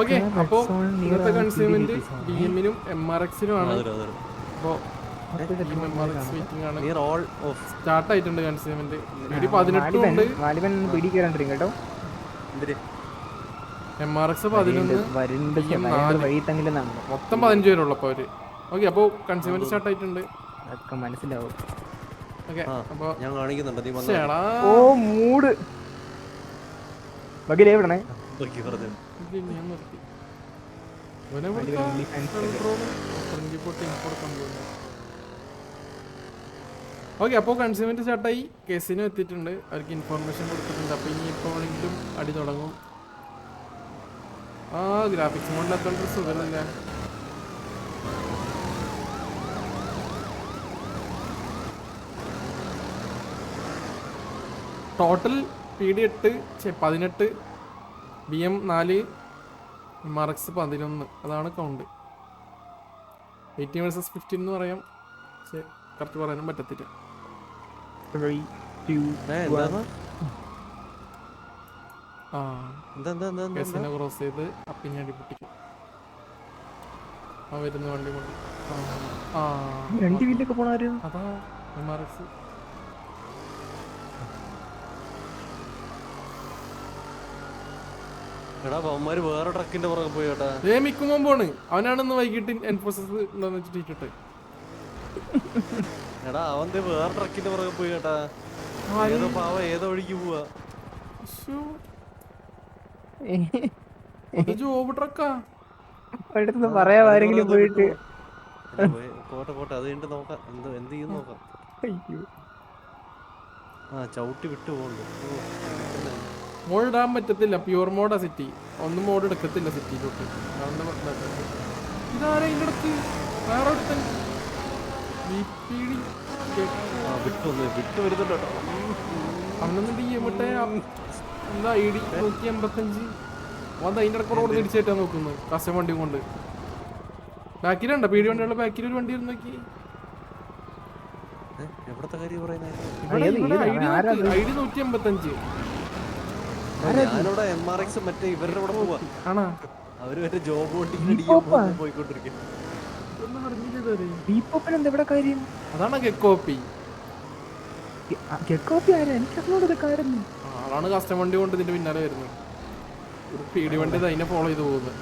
Okay, അപ്പോൾ ഇന്നത്തെ കൺസ്യൂമെന്റ് B എമ്മിനും MRX ആണ്. അപ്പോൾ MRX വെയിറ്റിംഗ് ആണ്. സ്റ്റാർട്ട് ആയിട്ടുണ്ട് കൺസ്യൂമെന്റ്. പിടി 18 ഉണ്ട്, MRX 11, BM 4, മൊത്തം 15 പേരുള്ളൂ അപ്പോൾ അവര്. ഓക്കെ, അപ്പോൾ കൺസ്യൂമെന്റ് സ്റ്റാർട്ട് ആയിട്ടുണ്ട്. മനസ്സിലാവും. ഓക്കെ, അപ്പോൾ ഞാൻ കാണിക്കുന്നുണ്ട്. ചേടാ ബഗിലെവിടണേ ഞാൻ നിർത്തി. ഓക്കെ, അപ്പോൾ കൺസ്യൂമെന്റ് സ്റ്റാർട്ടായി. കേസിനും എത്തിയിട്ടുണ്ട്, അവർക്ക് ഇൻഫോർമേഷൻ കൊടുത്തിട്ടുണ്ട്. അപ്പോൾ ഇനി ഇപ്പോൾ ആണെങ്കിലും അടി തുടങ്ങും. ആ ഗ്രാഫിക്സ് മോഡിലെത്തോണ്ട് സുഖമില്ല. Total PD 8, 18, BM 4, MRX 11. അതാണ് കൗണ്ട്. 18 vs 15 എന്ന് പറയാം, പക്ഷെ കറക്റ്റ് പറയാനും പറ്റത്തില്ല. 3, 2, 1. കേസിനെ ക്രോസ് ചെയ്ത് അപ്പിനെ അടിപൊട്ടിക്കും. ആ വരുന്ന വണ്ടി കൊണ്ട് അതാ MRX. വേറെ ട്രക്കിന്റെ പുറകെ പോയി കേട്ടാ. മിക്കുമ്പോണ് അവനാണെന്ന് വൈകിട്ട് എൻഫോഴ്സസ് ഉണ്ടോന്ന് വെച്ചിട്ട് എടാ അവൻ വേറെ ട്രക്കിന്റെ പുറകെ പോയി കേട്ടാ. ഏതോ പാവ ഏതോ വഴിക്ക് പോവാ. ജോബ് ട്രക്കാ പറയാ ആരെങ്കിലും പോയിട്ട് പോട്ടെ അത് കഴിഞ്ഞിട്ട് നോക്കാം. എന്ത് ചെയ്യുന്നു നോക്കാം. ചവിട്ടി വിട്ടു പോകുന്നു. മോഡ് ഇടാൻ പറ്റത്തില്ല, പ്യൂർ മോഡാ സിറ്റി. ഒന്നും മോഡ് എടുക്കത്തില്ല സിറ്റിയിലോട്ട്. ഇതാരാ ഇതിൻ്റെ അടുത്ത് വേറെ ഒരുത്തൻ വിട്ടു വരുന്നുണ്ടോ? അവനൊന്നും DMട്ടെ എന്താ ID 185. വന്ന് അതിൻ്റെ ഇടക്കൂടെ കൊടുത്ത് ഇടിച്ചേറ്റാൻ നോക്കുന്നു കസ്റ്റം വണ്ടി കൊണ്ട്. ബാക്കിലുണ്ടോ PD വണ്ടിയുള്ള ബാക്കിൽ ഒരു വണ്ടി നോക്കി. എവിടത്തെ കാര്യം പറയുന്നത്? ID 185. ഞാനിവിടെ MRX മറ്റേ ഇവരുടെ കൂടെ പോവാ. ആണോ? അവര് മറ്റേ ജോബ് പോയിക്കൊണ്ടിരിക്കും. അതാണ് ഗെക്കോപ്പി. ആളാണ് കസ്റ്റം വണ്ടി കൊണ്ട് ഇതിന്റെ പിന്നാലെ വരുന്നത്. ഒരു PD വണ്ടി അതിനെ ഫോളോ ചെയ്ത് പോകുന്നത്.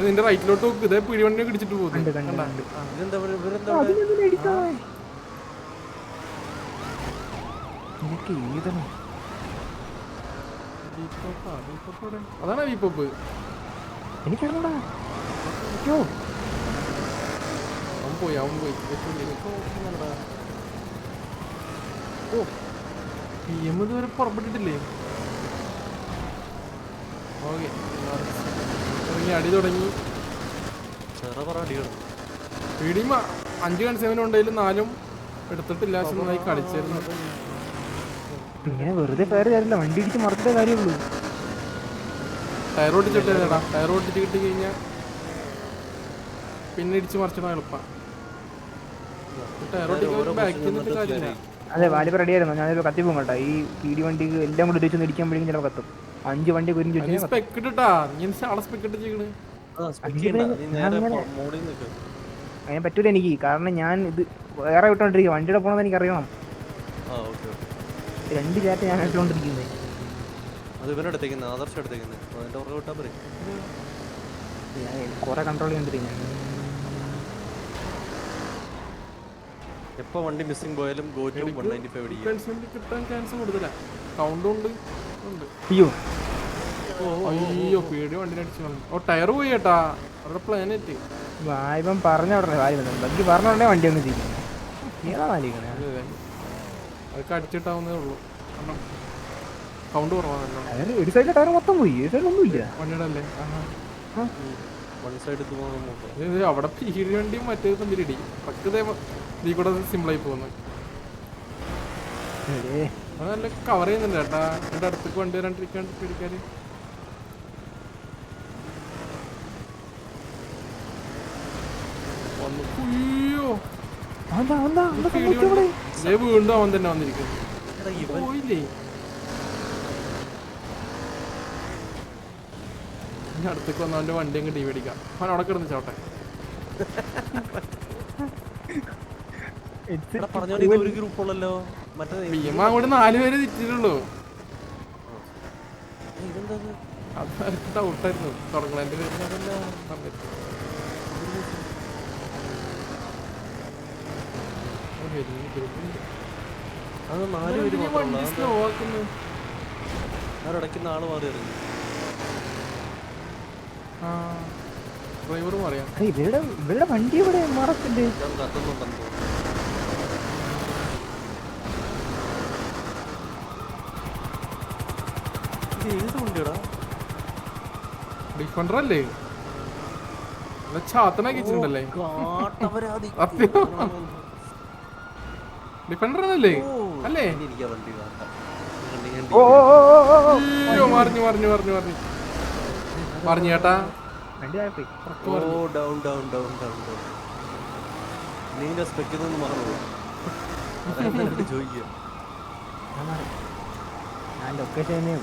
നിന്റെ റൈറ്റിലോട്ട് നോക്ക്, ഇതേ PD വണ്ടി ഇടിച്ചിട്ട് പോകുന്നു. അതാണ് വീപ്പോപ്പ്. അവൻ പോയി PM ഇതുവരെ പുറപ്പെട്ടിട്ടില്ലേ? ഓക്കെ, അടി തുടങ്ങി. PD 5 കൺസേവനും ഉണ്ടെങ്കിലും 4 എടുത്തിട്ടില്ല. നന്നായി കളിച്ചിരുന്നു. ഇങ്ങനെ വെറുതെ പേര് തരില്ല, വണ്ടി ഇടിച്ച് മറച്ചിട്ടേ കാര്യമുള്ളൂ. ടയർ ഓട്ടിച്ചിട്ടേടാ, ടയർ ഓട്ടിച്ച് കിട്ടി കഴിഞ്ഞാൽ പിന്നെ ഇടിച്ച് മറിച്ചിടാൻ എളുപ്പം. ടയർ ഓട്ടിക്കാൻ ബാക്കിൽ നിന്നിട്ട് കാര്യമില്ല. അതെ, വാലിപ്പ റെഡിയായിരുന്നു. ഞാനൊരു കത്തി പോകും കേട്ടോ. ഈ PD വണ്ടി എല്ലാം കൂടി ഇടിച്ചൊന്ന് ഇടിക്കുമ്പോഴേക്കും ചിലപ്പോൾ കത്തും. 5 വണ്ടി അതിനെ പറ്റൂല എനിക്ക്. കാരണം ഞാൻ ഇത് വേറെ വിട്ടോണ്ടിരിക്കും. വണ്ടിയുടെ പോണെന്ന് എനിക്ക് അറിയണം. 2 ചാറ്റ് ഞാൻ ഇട്ടുകൊണ്ടിരിക്കുന്നത്. കുറെ കൺട്രോൾ ചെയ്തോണ്ടിരിക്കും. എപ്പോ വണ്ടി മിസ്സിംഗ് പോയാലും ഗോ ടു 195 കിട്ടാൻ ചാൻസ് കൂടുതലാ. കൗണ്ട് ഉണ്ട്. അയ്യോ പേടി വണ്ടി അടിച്ചു. ടയർ പോയി കേട്ടാ. അവരുടെ പ്ലാനറ്റ് വായ്പം പറഞ്ഞ ഉടനെ ബാക്കി പറഞ്ഞ ഉടനെ വണ്ടി ഒന്ന് ചെയ്യും. അതൊക്കെ അടിച്ചിട്ടാവുന്നേ ഉള്ളൂ. കാരണം കൗണ്ട് കുറവാണല്ലോ. ഒരു സൈഡിലെ ടയർ മൊത്തം പോയി, ഒരു സൈഡിൽ ഒന്നുമില്ല. വണ്ടിയുടെ അല്ലേ അവിടെ പീടി വണ്ടിയും മറ്റേ തമ്മിലിടി. പക്കതേ നീ കൂടെ സിമ്പിളായി പോകുന്നത്. അത് നല്ല കവർ ചെയ്യുന്നുണ്ട് ചേട്ടാ. എൻ്റെ അടുത്തേക്ക് വണ്ടി വരാണ്ടിരിക്കാൻ പേടിക്കാര്. വീണ്ടും അവൻ തന്നെ വന്നിരിക്കുന്നു. പോയില്ലേ ഇനി അടുത്തേക്ക് വന്നവൻ്റെ വണ്ടി അങ്ങ് ഡി മേടിക്കാം. അവൻ അവിടെ കിടന്ന് ചോട്ടെ. പറഞ്ഞോണ്ട് ഇത് ഒരു ഗ്രൂപ്പ് ഉള്ളല്ലോ മറ്റേ BM അങ്ങോട്ട് 4 പേര് തിരിച്ചിട്ടുള്ളൂ. ഇതെന്താ അത് എനിക്ക് ഡൗട്ടായിരുന്നു തുടങ്ങണതിൻ്റെ പേരിൽ. അതല്ല പറഞ്ഞിട്ട് അത് 4 പേര് വണ്ടി സ്ലോ ആക്കുന്നു. അവരിടയ്ക്കുന്ന ആള് മാറി ഇറങ്ങി. ഡ്രൈവർ പറയാം. ഇവരുടെ വണ്ടി ഇവിടെ മറക്കണ്ടേ? ഞാൻ കത്തുന്നുണ്ടെന്ന് തോന്നുന്നു. ഇത് ഏത് വണ്ടിയാടാ? ഡിഫൻഡർ അല്ലേ? ചാത്തനാക്കി വെച്ചിട്ടുണ്ടല്ലേ? കാട്ടപരാധി. ഡിഫൻഡർ അല്ലേ? അല്ലേ? എനിക്ക് ആ വണ്ടി വേണ്ട. അയ്യോ മറിഞ്ഞു മറിഞ്ഞു മറിഞ്ഞു മറിഞ്ഞു മറിഞ്ഞു ചേട്ടാ. വണ്ടി ആയിപ്പോയി. Oh down down down down down. നീ റെസ്പെക്ട് ചെയ്തൊന്ന് മറന്നു ചോദിക്കുക. ഞാൻ ലൊക്കേഷനെ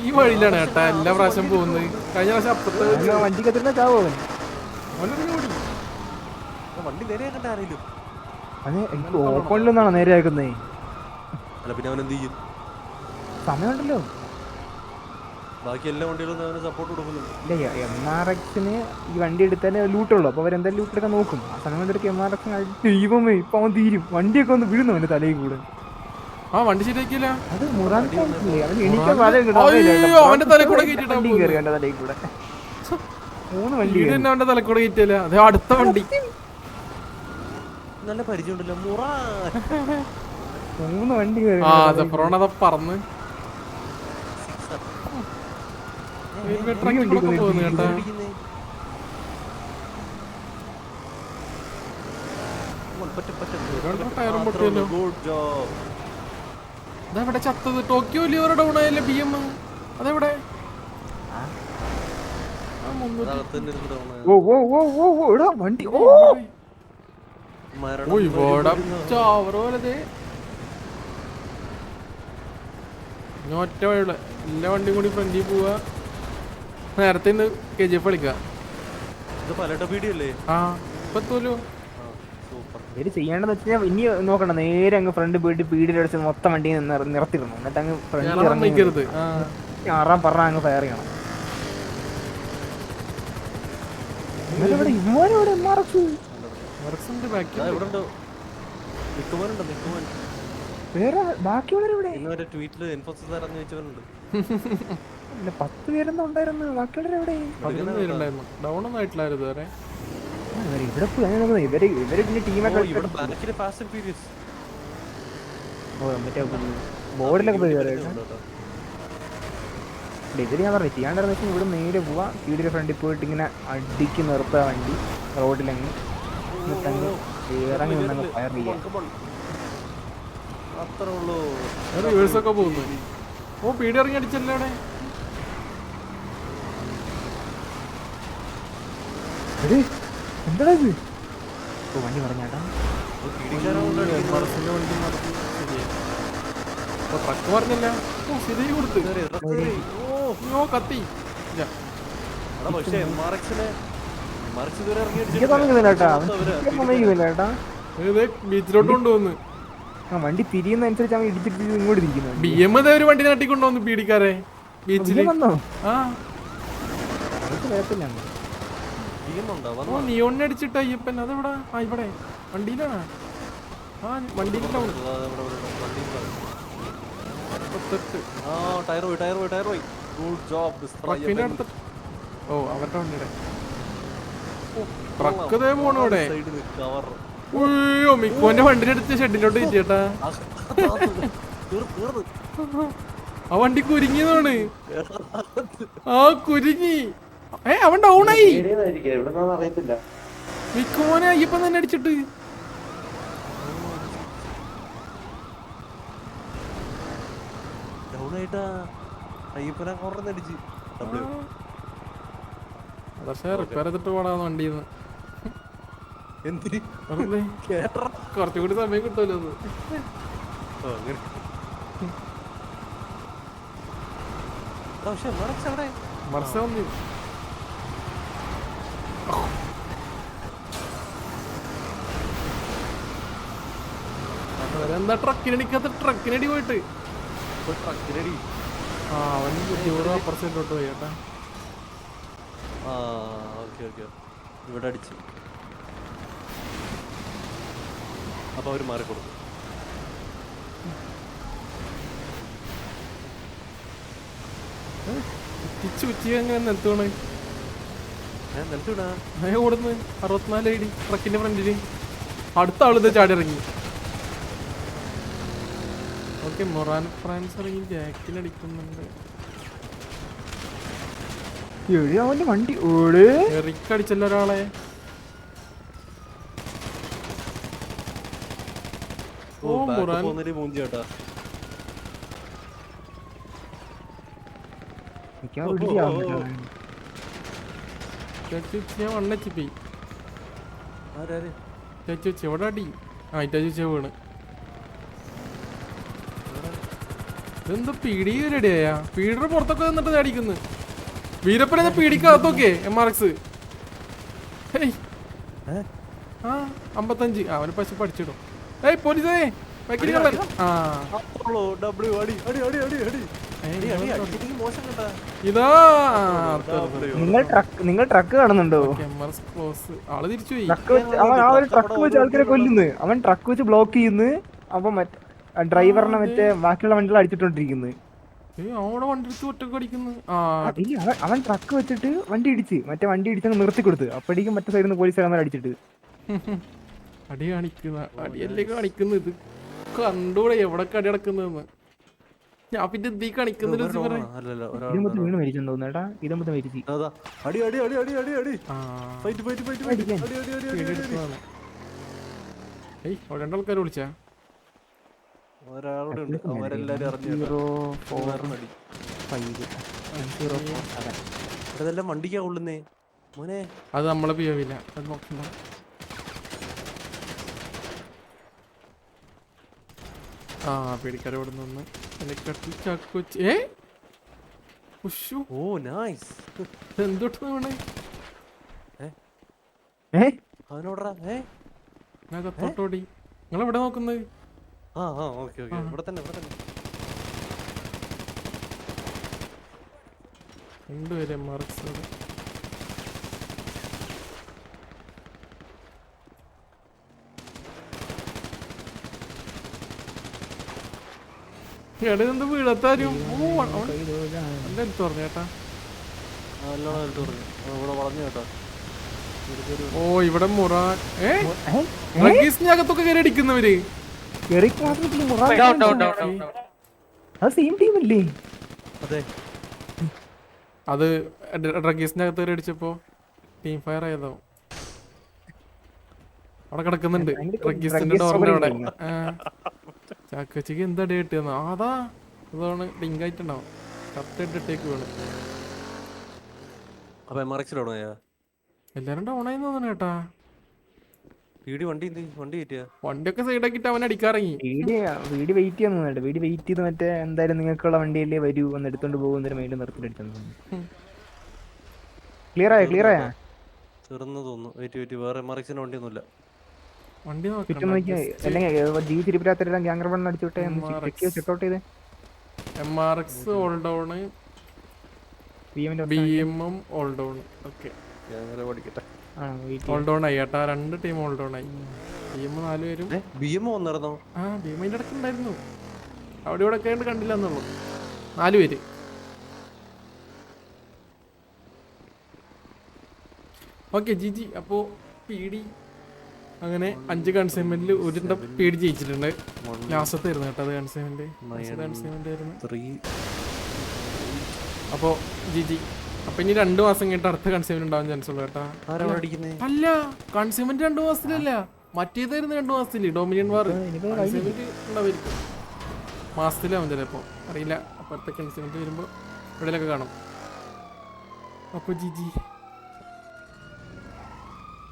ഈ വഴിയിലാണ് ചേട്ടാ എല്ലാ പ്രാവശ്യം പോകുന്നത്. കഴിഞ്ഞ പ്രാവശ്യം അപ്പുറത്ത് വണ്ടിക്ക് എത്ര ചാവോ അവൻ? ഓടി. വണ്ടി നേരെ കണ്ട ആരെങ്കിലും അത് എനിക്ക് ഓപ്പണിലൊന്നാണോ നേരെ ആക്കുന്നേ? അല്ല പിന്നെ അവൻ എന്ത് ചെയ്യും? സമയമുണ്ടല്ലോ. ബാക്കി എല്ലാ വണ്ടികളും അവന് സപ്പോർട്ട് കൊടുക്കുന്നുണ്ട്. ഇല്ല, MRX-ന് ഈ വണ്ടി എടുത്താലേ ലൂട്ടുള്ളൂ. അപ്പൊ അവരെന്തായാലും ലൂട്ടിലൊക്കെ നോക്കും. ആ സമയം കൊണ്ടൊക്കെ MRX ദൈവമേ ഇപ്പൊ അവൻ തീരും. വണ്ടിയൊക്കെ ഒന്ന് വീഴുന്നു അവന്റെ തലയിൽ കൂടെ. ആ വണ്ടി ശരിയാക്കിയില്ല. അത് മുറാനില്ലേ? അവൻ എണീക്കാൻ അവന്റെ തലയിൽ കൂടെ കയറ്റിട്ടാ വണ്ടി കയറി അവന്റെ തലയിൽ കൂടെ 3 വണ്ടി വീട് തന്നെ അവന്റെ തലയിൽ കൂടെ കയറ്റില്ല. അതെ അടുത്ത വണ്ടി നല്ല പരിചയമുണ്ടല്ലോ മുറാ. 3 വണ്ടി കയറി. ആ അതെ പറന്ന് പോകുന്നു കേട്ടാ. ടയറും പൊട്ടിയല്ലോ. അതെവിടെ ചത്തത്? ടോക്കിയോ ലിവർ ഡൗൺ ആയല്ലേ BM? അതെവിടെ? വണ്ടി ഒറ്റ വഴിയുള്ള എല്ലാ വണ്ടിയും കൂടി ഫ്രണ്ടിൽ പോവാ. നേരത്തെ ഇന്ന് KGF കളിക്കാം. ആ ഇപ്പൊ എത്തുമല്ലോ. ഇവര് ചെയ്യേണ്ടതെന്ന് വെച്ച് കഴിഞ്ഞാൽ ഇനി നോക്കണ്ട, നേരെ അങ്ങ് ഫ്രണ്ട് പോയിട്ട് പീടിയിലടിച്ച് മൊത്തം വണ്ടി നിർത്തിയിരുന്നു. എന്നിട്ട് അങ്ങ് ഫ്രണ്ട് നിൽക്കരുത്. ആറാം പറഞ്ഞ അങ്ങ് ഫയർ ചെയ്യണം. വേറെ ബാക്കിയുള്ളവരെവിടെ? 10 പേരെന്താ ഉണ്ടായിരുന്നു? ബാക്കിയുള്ളവരെവിടെ? 11 പേരുണ്ടായിരുന്നു. ഡൗൺ ഒന്നും ആയിട്ടില്ലായിരുന്നു ഇതുവരെ. ഇവിടെ പോയി ഇവര് പിന്നെ ടീമൊക്കെ മറ്റേ ബോർഡിലൊക്കെ പോയി ഇതിൽ ഞാൻ പറഞ്ഞു ചെയ്യാണ്ടെന്ന് വെച്ചാൽ ഇവിടെ നേരെ പോവാ. വീടിന്റെ ഫ്രണ്ടിൽ പോയിട്ട് ഇങ്ങനെ അടിക്ക് നിർത്തുക വണ്ടി റോഡിലങ്ങ്. എന്നിട്ടങ്ങ് ഇറങ്ങി നിന്നങ്ങ് ഫയർ ചെയ്യാം. റിവേഴ്സൊക്കെ പോകുന്നു. ഓ പീടി ഇറങ്ങി അടിച്ചല്ലേ അവിടെ. എന്താ ഇത്? വണ്ടി പറഞ്ഞാട്ടാ ട്രക്ക് പറഞ്ഞല്ല. ശരി കൊടുത്ത് കത്തി ബീച്ചിലോട്ട് കൊണ്ടുവന്ന് വണ്ടി തിരിയുന്നതനുസരിച്ച് അവൻ ഇടിച്ചിട്ട് ഇങ്ങോട്ട് തിരിക്കുന്നു. BM ഒരു വണ്ടി നട്ടിക്കൊണ്ടുവന്നു പീഡിക്കാരെ ബീച്ചിൽ. നിയോണിനെ അടിച്ചിട്ട് അയ്യപ്പൻ അതെവിടാ? ആ ഇവിടെ വണ്ടിയിലാണ്. ആ വണ്ടിയിലാണ്. ഓ അവരുടെ വണ്ടിയുടെ ട്രക്ക് ദേ പോണു ഇവിടെ. അയ്യോ മിക്കോന്റെ വണ്ടിയുടെ അടുത്ത് ഷെഡിലോട്ട് കയറ്റിയേട്ടാ. ആ വണ്ടി കുരുങ്ങിയതാണ്. ആ കുരുങ്ങി. അവൻ ഡൗണായി. മിക്കോനെ അയ്യപ്പൻ തന്നെ അടിച്ചിട്ട്. പക്ഷേ റിപ്പയർ ചെയ്തിട്ട് പോടാന്ന് വണ്ടിന്ന്. കുറച്ചുകൂടി സമയം കിട്ടുമല്ലോ അത്. മർസ വന്നു. അതെന്താ ട്രക്കിനടിക്കാത്ത ട്രക്കിനടി പോയിട്ട് ട്രക്കിനടി. ആ അവൻ 0% പോയി ചേട്ടാ. ആ ഓക്കെ ഓക്കെ, ഇവിടെ അടിച്ച്. അപ്പൊ അവര് മാറിക്കൊടുക്കും. ഉച്ചി അങ്ങനെ നിർത്തുവാണ്. ഞാൻ നിലത്തിടാ. ഞാൻ ഓടുന്നു 64 ഐഡി ട്രക്കിന്റെ ഫ്രണ്ടില്. അടുത്ത ആളിത് ചാടി ഇറങ്ങി. ഓക്കെ, മൊറാൻ ഫ്രാൻസ് ഇറങ്ങി ജാക്കിനടിക്കുന്നുണ്ട്. അവന്റെ വണ്ടി ഓട് എറിക്ക് അടിച്ചല്ലോ ഒരാളെ. ഓ മൊറാൻ മൂഞ്ചി കേട്ടാ. ഞാൻ വണ്ണച്ചിപ്പി ആരാര്? ചേച്ചി എവിടെ അടി? ആ ഇറ്റ വീണ്. ഇതെന്താ പീടി റെഡിയായ? പീഡിയുടെ പുറത്തൊക്കെ നിന്നിട്ട് അടിക്കുന്നു. വീരപ്പനെ പീടിക്കകത്തൊക്കെ MRX. ആ 55. അവന് പശു പഠിച്ചിടും. ഏയ് പോലീസേ ആ ഇതാ നിങ്ങൾ ട്രക്ക് കാണുന്നുണ്ടോ? ആള് തിരിച്ചുപോയി. ട്രക്ക് വെച്ച് ആൾക്കാരെ കൊല്ലുന്നു. അവൻ ട്രക്ക് വെച്ച് ബ്ലോക്ക് ചെയ്യുന്നു. അപ്പൊ ഡ്രൈവറിനെ മറ്റേ ബാക്കിയുള്ള വണ്ടികൾ അടിച്ചിട്ടോണ്ടിരിക്കുന്നു. അവിടെ വണ്ടി എടുത്ത് ഒറ്റക്ക് അടിക്കുന്നു. അവൻ ട്രക്ക് വെച്ചിട്ട് വണ്ടി ഇടിച്ച് മറ്റേ വണ്ടി ഇടിച്ചങ്ങ് നിർത്തി കൊടുത്ത്. അപ്പോഴേക്കും മറ്റേ സൈഡിൽ നിന്ന് പോലീസുകാരന്മാർ അടിച്ചിട്ട് അടി കാണിക്കുന്ന അടിയല്ലേ കാണിക്കുന്നു. ഇത് കണ്ടൂടെ എവിടെ അടി നടക്കുന്നതെന്ന്. ഞാൻ പിന്നെ എന്തി കാണിക്കുന്നില്ല. വീണ് മരിച്ചെന്ന് തോന്നുന്നേട്ടാ. ഇതമ്പത്ത് മരിച്ചു. രണ്ടാൾക്കാർ വിളിച്ചാ വണ്ടിക്കാ കൊള്ളുന്നേ മോനെ. അത് നമ്മളെ പിയവില്ല. അത് നോക്കണ്ട. ആ പേടിക്കാരെ ഇവിടെ നിന്ന് എന്തൊട്ട് വീണേ? ഞാൻ കത്തോട്ടോടി. നിങ്ങളെവിടെ നോക്കുന്നത്? രണ്ടുപേരെ മറച്ച് ഇടതെന്ത് വീഴത്താരും. നല്ല എടുത്ത് പറഞ്ഞു ചേട്ടാ. ഓ ഇവിടെ മുറാൻ അകത്തൊക്കെ കയറി അടിക്കുന്നവര്. അത് ഡ്രഗീസിന്റെ അകത്ത് കയറി അടിച്ചപ്പോ ടീം ഫയർ ആയതോ. അവിടെ കിടക്കുന്നുണ്ട് ഡ്രഗീസിന്റെ ഡോറിന്റെ അവിടെ. ചാക്കച്ചിക്ക് എന്താ ഡേ കിട്ടിയെന്നോ? അതാ അതാണ് ഡിങ്ക് ആയിട്ടുണ്ടാവും. കറക്റ്റ് ഇട്ടേക്ക് വീണ്. എല്ലാരും ഡൗൺ ആയി തോന്നണ കേട്ടാ. വണ്ടിയൊക്കെ സൈഡാക്കിട്ട് അവൻ അടിക്കാറങ്ങി. വീട് വെയിറ്റ് ചെയ്യാൻ വീട് വെയിറ്റ് ചെയ്ത് മറ്റേ എന്തായാലും നിങ്ങൾക്കുള്ള വണ്ടിയല്ലേ വരൂ എന്ന് എടുത്തോണ്ട് പോകുന്നതിന് വേണ്ടി നിർത്തിയിട്ട് ക്ലിയർ ആയ വണ്ടി MRX all down, BM all down. Okay all down ആയി കേട്ടാ. 2 ടീം ഓൾ ഡൗൺ ആയി. BM 4 പേരും. BM അതിന്റെ ഇടക്കുണ്ടായിരുന്നു. അവിടെ ഇവിടെ ഒക്കെ കണ്ടില്ല എന്നുള്ളൂ. 4 പേര്. Okay GG. അപ്പോ PD അങ്ങനെ 5 കൺസൈൻമെന്റിൽ ഒരു PD ജയിച്ചിട്ടുണ്ട്. ലാസ്റ്റത്തെ ആയിരുന്നു കേട്ടോ അത് കൺസൈൻമെന്റ് ആയിരുന്നു. അപ്പോ GG. അപ്പൊ ഇനി 2 മാസം കഴിഞ്ഞിട്ട് അടുത്ത കൺസൈൻമെന്റ് ഉണ്ടാവാൻ ചാൻസ് ഉള്ളു കേട്ടാ. അല്ല കൺസൈൻമെന്റ് 2 മാസത്തിലല്ല, മറ്റേതായിരുന്നു 2 മാസത്തില്. ഡൊമിനിയൻ വാർ കൺസൈൻമെന്റ് ഉണ്ടാവായിരിക്കും. മാസത്തിലാവും ചിലപ്പോ, അറിയില്ല. അപ്പൊ അടുത്ത കൺസൈൻമെന്റ് വരുമ്പോ ഇവിടെയൊക്കെ കാണും. അപ്പൊ GG.